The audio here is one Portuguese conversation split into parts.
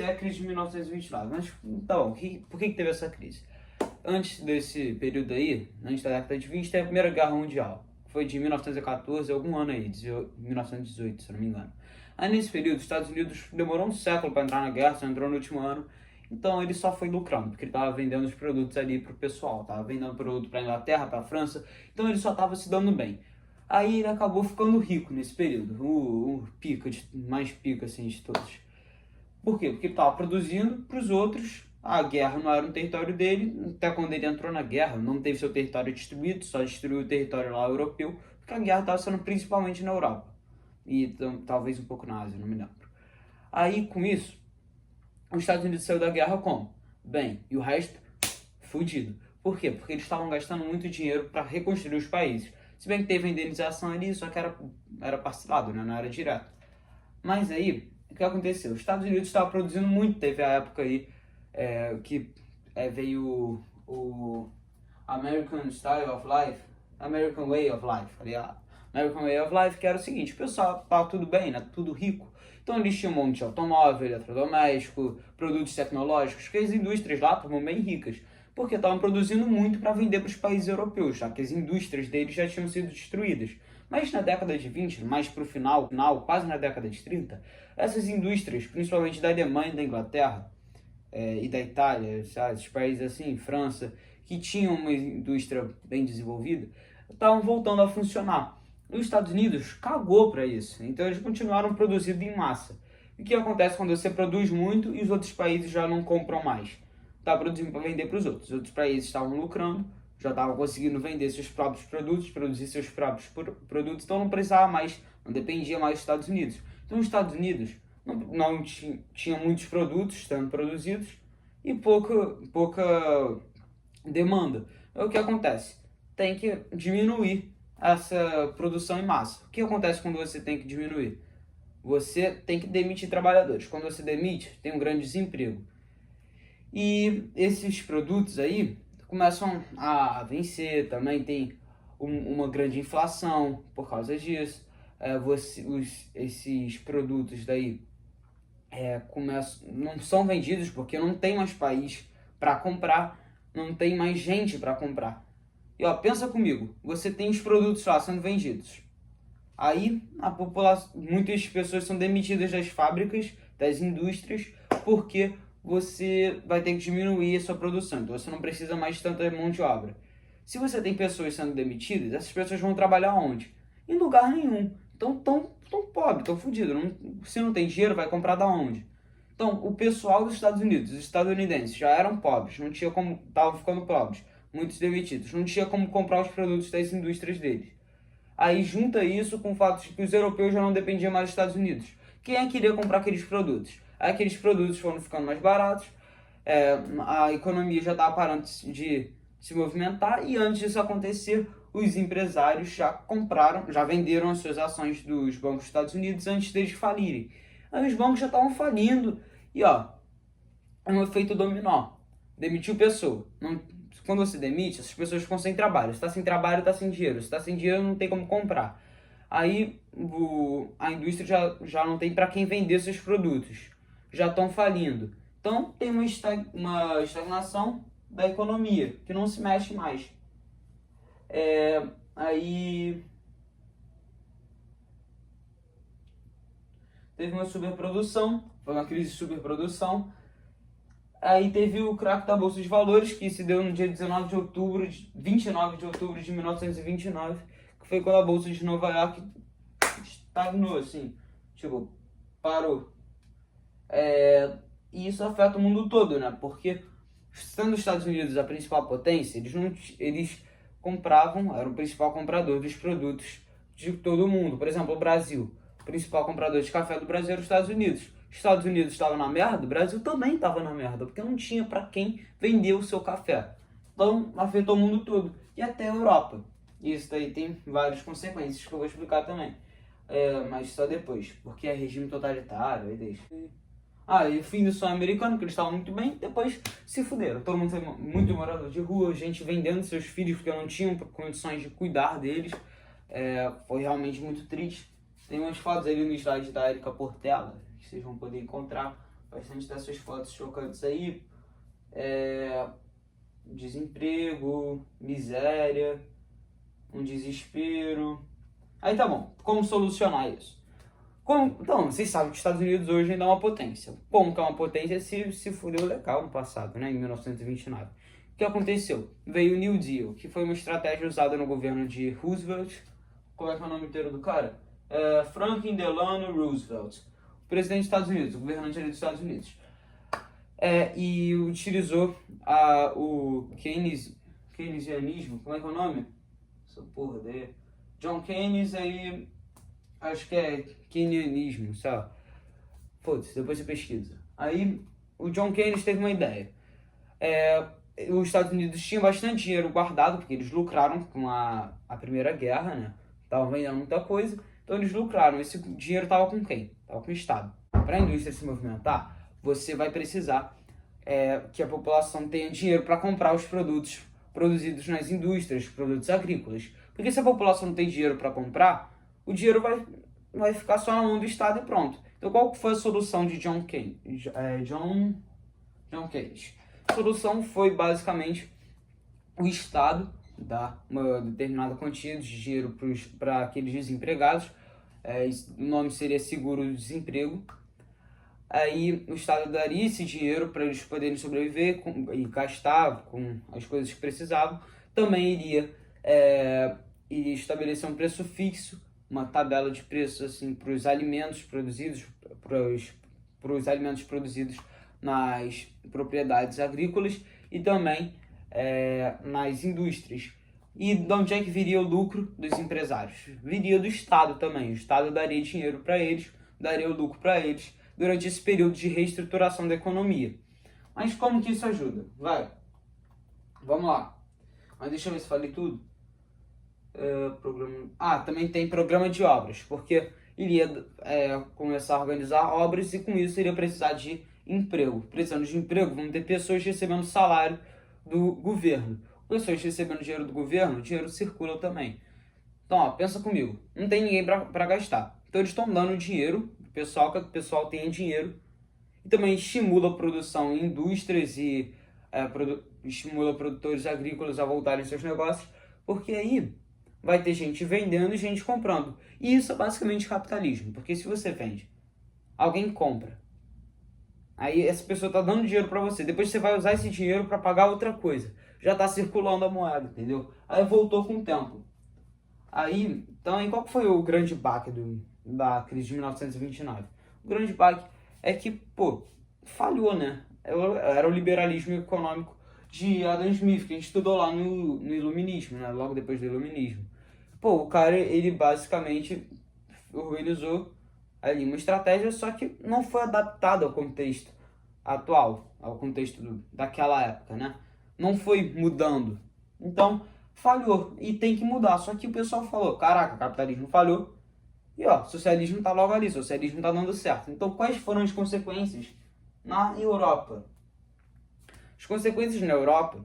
a crise de 1929. Mas, tá bom, por que teve essa crise? Antes desse período aí, antes da década de 20, teve a Primeira Guerra Mundial. Foi de 1914, algum ano aí, 1918, se eu não me engano. Aí nesse período, os Estados Unidos demorou um século para entrar na guerra, só entrou no último ano. Então ele só foi lucrando, porque ele estava vendendo os produtos ali pro pessoal, estava vendendo produto para Inglaterra, para França, então ele só estava se dando bem. Aí ele acabou ficando rico nesse período, o pica, mais pica assim de todos. Por quê? Porque ele estava produzindo para os outros, a guerra não era no território dele, até quando ele entrou na guerra, não teve seu território distribuído, só destruiu o território lá europeu, porque a guerra estava sendo principalmente na Europa, e talvez um pouco na Ásia, não me lembro. Aí com isso, os Estados Unidos saiu da guerra como? Bem, e o resto? Fudido. Por quê? Porque eles estavam gastando muito dinheiro para reconstruir os países. Se bem que teve a indenização ali, só que era parcelado, né? Não era direto. Mas aí, o que aconteceu? Os Estados Unidos estavam produzindo muito, teve a época aí que veio o American Style of Life, American Way of Life, aliás. American Way of Life, que era o seguinte, o pessoal estava tudo bem, né? Tudo rico. Então eles tinham um monte de automóvel, eletrodoméstico, produtos tecnológicos, que as indústrias lá estavam bem ricas, porque estavam produzindo muito para vender para os países europeus, já que as indústrias deles já tinham sido destruídas. Mas na década de 20, mais para o final, quase na década de 30, essas indústrias, principalmente da Alemanha e da Inglaterra, e da Itália, sabe, esses países assim, França, que tinham uma indústria bem desenvolvida, estavam voltando a funcionar. Os Estados Unidos cagou para isso, então eles continuaram produzindo em massa. E o que acontece quando você produz muito e os outros países já não compram mais? Está produzindo para vender para os outros. Os outros países estavam lucrando, já estavam conseguindo vender seus próprios produtos, produzir seus próprios produtos, então não precisava mais, não dependia mais dos Estados Unidos. Então os Estados Unidos não tinha muitos produtos sendo produzidos e pouca demanda. Então, o que acontece? Tem que diminuir essa produção em massa. O que acontece quando você tem que diminuir? Você tem que demitir trabalhadores. Quando você demite, tem um grande desemprego. E esses produtos aí começam a vencer, também tem uma grande inflação por causa disso. Esses produtos daí não são vendidos porque não tem mais país para comprar, não tem mais gente para comprar. E ó, pensa comigo, você tem os produtos lá sendo vendidos. Aí a população, muitas pessoas são demitidas das fábricas, das indústrias, porque você vai ter que diminuir a sua produção, então você não precisa mais de tanta mão de obra. Se você tem pessoas sendo demitidas, essas pessoas vão trabalhar onde? Em lugar nenhum. Então tão pobre, tão fodido. Se não tem dinheiro, vai comprar da onde? Então, o pessoal dos Estados Unidos, os estadunidenses, já eram pobres, não tinha como, estavam ficando pobres, muitos demitidos, não tinha como comprar os produtos das indústrias deles. Aí junta isso com o fato de que os europeus já não dependiam mais dos Estados Unidos. Quem é que iria comprar aqueles produtos? Aí aqueles produtos foram ficando mais baratos, a economia já estava parando de se movimentar e antes disso acontecer, os empresários já venderam as suas ações dos bancos dos Estados Unidos antes deles falirem. Aí os bancos já estavam falindo e ó, é um efeito dominó. Demitiu pessoa. Quando você demite, essas pessoas ficam sem trabalho. Se está sem trabalho, está sem dinheiro. Se está sem dinheiro, não tem como comprar. Aí a indústria já não tem para quem vender seus produtos. Já estão falindo. Então tem uma estagnação da economia, que não se mexe mais. Aí teve uma superprodução, foi uma crise de superprodução. Aí teve o crack da Bolsa de Valores, que se deu no dia 29 de outubro de 1929, que foi quando a Bolsa de Nova York estagnou, assim, tipo, parou. E isso afeta o mundo todo, né? Porque, sendo os Estados Unidos a principal potência, eles compravam, eram o principal comprador dos produtos de todo o mundo. Por exemplo, o Brasil, o principal comprador de café do Brasil era os Estados Unidos. Os Estados Unidos estavam na merda, o Brasil também estava na merda, porque não tinha para quem vender o seu café. Então, afetou o mundo todo, e até a Europa. E isso daí tem várias consequências que eu vou explicar também. Mas só depois, porque é regime totalitário, aí deixa. E o fim do sonho americano, que eles estavam muito bem, depois se fuderam. Todo mundo foi muito morador de rua, gente vendendo seus filhos porque não tinham condições de cuidar deles. Foi realmente muito triste. Tem umas fotos ali no slide da Erika Portela, que vocês vão poder encontrar, bastante dessas fotos chocantes aí. Desemprego, miséria, um desespero. Aí tá bom, como solucionar isso? Então, vocês sabem que os Estados Unidos hoje ainda é uma potência. Como que é uma potência? Se fudeu legal no passado, né, em 1929. O que aconteceu? Veio o New Deal, que foi uma estratégia usada no governo de Roosevelt. Como é que é o nome inteiro do cara? Franklin Delano Roosevelt, o presidente dos Estados Unidos, o governante ali dos Estados Unidos. E utilizou o keynesianismo, como é que é o nome? Essa porra daí. John Keynes aí, acho que é keynesianismo, sabe? Foda-se, depois você pesquisa. Aí o John Keynes teve uma ideia. Os Estados Unidos tinham bastante dinheiro guardado, porque eles lucraram com a Primeira Guerra, né? Estavam vendendo muita coisa, então eles lucraram. Esse dinheiro estava com quem? Estava com o Estado. Para a indústria se movimentar, você vai precisar que a população tenha dinheiro para comprar os produtos produzidos nas indústrias, produtos agrícolas. Porque se a população não tem dinheiro para comprar, o dinheiro vai ficar só na mão do Estado e pronto. Então qual foi a solução de John Keynes? John Keynes. A solução foi basicamente o Estado dar uma determinada quantia de dinheiro para aqueles desempregados. O nome seria seguro-desemprego. Aí o Estado daria esse dinheiro para eles poderem sobreviver e gastar com as coisas que precisavam. Também iria estabelecer um preço fixo, uma tabela de preços assim, para os alimentos produzidos, para os alimentos produzidos nas propriedades agrícolas e também nas indústrias. E de onde é que viria o lucro dos empresários? Viria do Estado também. O Estado daria dinheiro para eles, daria o lucro para eles durante esse período de reestruturação da economia. Mas como que isso ajuda? Vamos lá. Mas deixa eu ver se falei tudo. Também tem programa de obras, porque iria começar a organizar obras e com isso iria precisar de emprego. Precisando de emprego, vão ter pessoas recebendo salário do governo. Pessoas recebendo dinheiro do governo, o dinheiro circula também. Então, pensa comigo, não tem ninguém para gastar. Então eles estão dando dinheiro pessoal, que o pessoal tenha dinheiro, e também estimula a produção em indústrias e estimula produtores agrícolas a voltarem seus negócios, porque aí vai ter gente vendendo e gente comprando. E isso é basicamente capitalismo, porque se você vende, alguém compra. Aí essa pessoa está dando dinheiro para você, depois você vai usar esse dinheiro para pagar outra coisa. Já está circulando a moeda, entendeu? Aí voltou com o tempo. Então, qual foi o grande baque da crise de 1929? O grande baque é que, falhou, né? Era o liberalismo econômico de Adam Smith, que a gente estudou lá no Iluminismo, né? Logo depois do Iluminismo. O cara, ele basicamente organizou ali uma estratégia, só que não foi adaptada ao contexto atual, ao contexto daquela época, né? Não foi mudando. Então, falhou e tem que mudar. Só que o pessoal falou, caraca, o capitalismo falhou e socialismo tá logo ali, socialismo tá dando certo. Então, quais foram as consequências na Europa? As consequências na Europa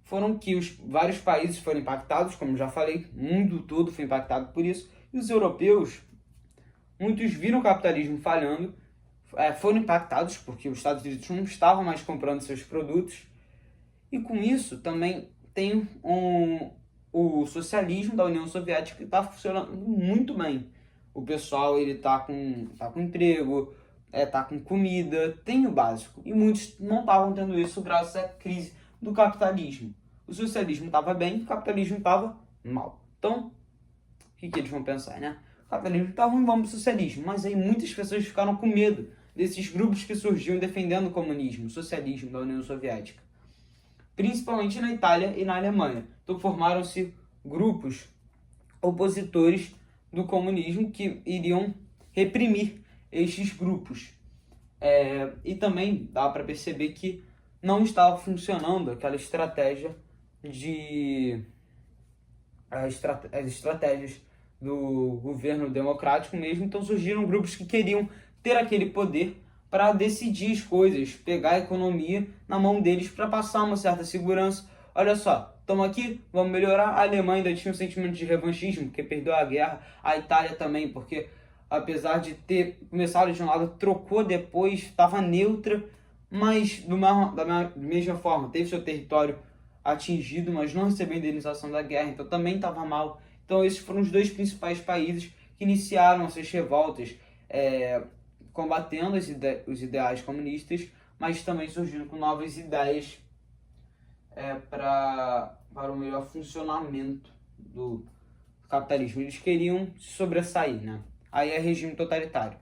foram que vários países foram impactados, como já falei, o mundo todo foi impactado por isso, e os europeus, muitos viram o capitalismo falhando, foram impactados porque os Estados Unidos não estavam mais comprando seus produtos, e com isso também tem o socialismo da União Soviética que está funcionando muito bem. O pessoal ele tá com emprego, tá com comida, tem o básico. E muitos não estavam tendo isso graças à crise do capitalismo. O socialismo estava bem, o capitalismo estava mal. Então, o que eles vão pensar, né? O capitalismo está ruim, vamos para o socialismo. Mas aí muitas pessoas ficaram com medo desses grupos que surgiam defendendo o comunismo, o socialismo da União Soviética. Principalmente na Itália e na Alemanha. Então formaram-se grupos opositores do comunismo que iriam reprimir estes grupos. E também dá para perceber que não estava funcionando aquela estratégia as estratégias do governo democrático mesmo. Então surgiram grupos que queriam ter aquele poder para decidir as coisas, pegar a economia na mão deles para passar uma certa segurança. Olha só, estamos aqui, vamos melhorar. A Alemanha ainda tinha um sentimento de revanchismo, porque perdeu a guerra. A Itália também, porque apesar de ter começado de um lado, trocou depois, estava neutra, mas da mesma forma, teve seu território atingido, mas não recebeu indenização da guerra, então também estava mal. Então esses foram os dois principais países que iniciaram essas revoltas, combatendo os ideais comunistas, mas também surgindo com novas ideias para o melhor funcionamento do capitalismo. Eles queriam se sobressair, né? Aí é regime totalitário.